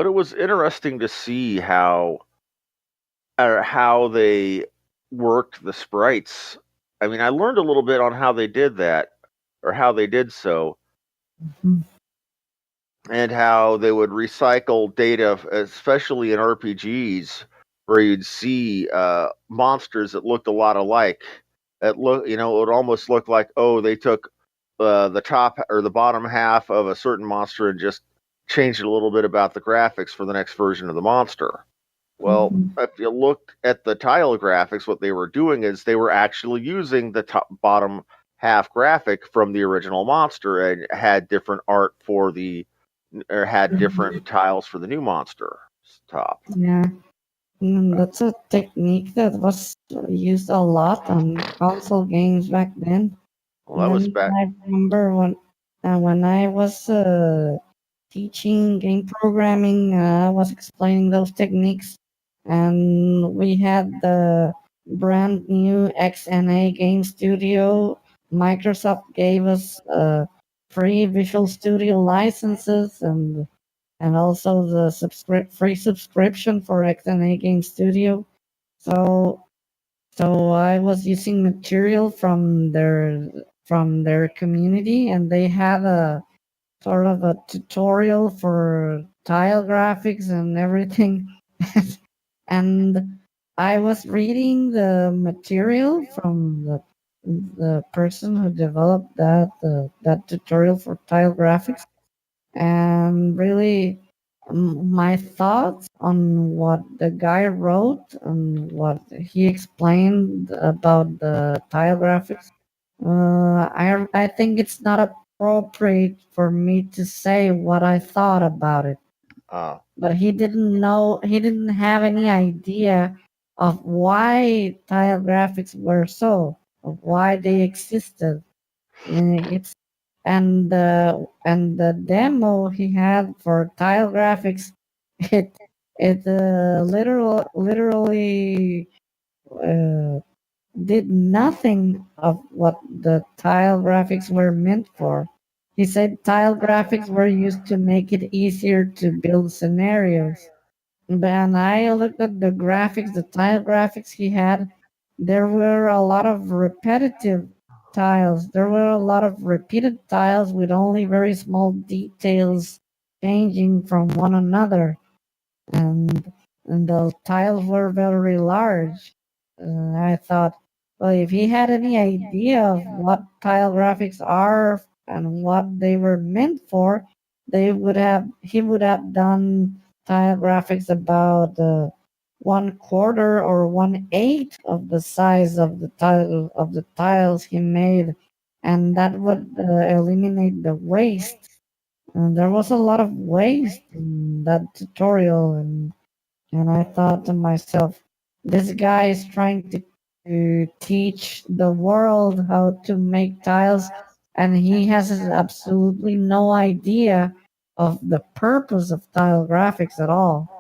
But it was interesting to see how they worked the sprites. I mean, I learned a little bit on how they did that, or how they did so, Mhm. and how they would recycle data, especially in RPGs, where you'd see monsters that looked a lot alike. It would almost look like, oh, they took the top or the bottom half of a certain monster and just changed a little bit about the graphics for the next version of the monster. Well, Mhm. if you look at the tile graphics, what they were doing is they were actually using the top bottom half graphic from the original monster and had different art for the or had different Mhm. tiles for the new monster top. Yeah. That's a technique that was used a lot on console games back then. Well, that was And back. I remember when I was teaching game programming, I was explaining those techniques, and we had the brand new XNA Game Studio. Microsoft gave us free Visual Studio licenses and also the free subscription for XNA Game Studio. So so I was using material from their community, and they had a sort of a tutorial for tile graphics and everything. And I was reading the material from the person who developed that tutorial for tile graphics, and really my thoughts on what the guy wrote and what he explained about the tile graphics. I think it's not appropriate for me to say what I thought about it, Uh, but he didn't have any idea of why tile graphics were so, of why they existed. It's and the demo he had for tile graphics, it literally uh, did nothing of what the tile graphics were meant for. He said tile graphics were used to make it easier to build scenarios. When I looked at the graphics, the tile graphics he had, there were a lot of repetitive tiles. There were a lot of repeated tiles with only very small details changing from one another. And, and the tiles were very large. I thought, well, if he had any idea of what tile graphics are and what they were meant for, he would have done tile graphics about 1/4 or 1/8 of the size of the tiles he made, and that would eliminate the waste. And there was a lot of waste in that tutorial, and I thought to myself, this guy is trying to teach the world how to make tiles, and he has absolutely no idea of the purpose of tile graphics at all.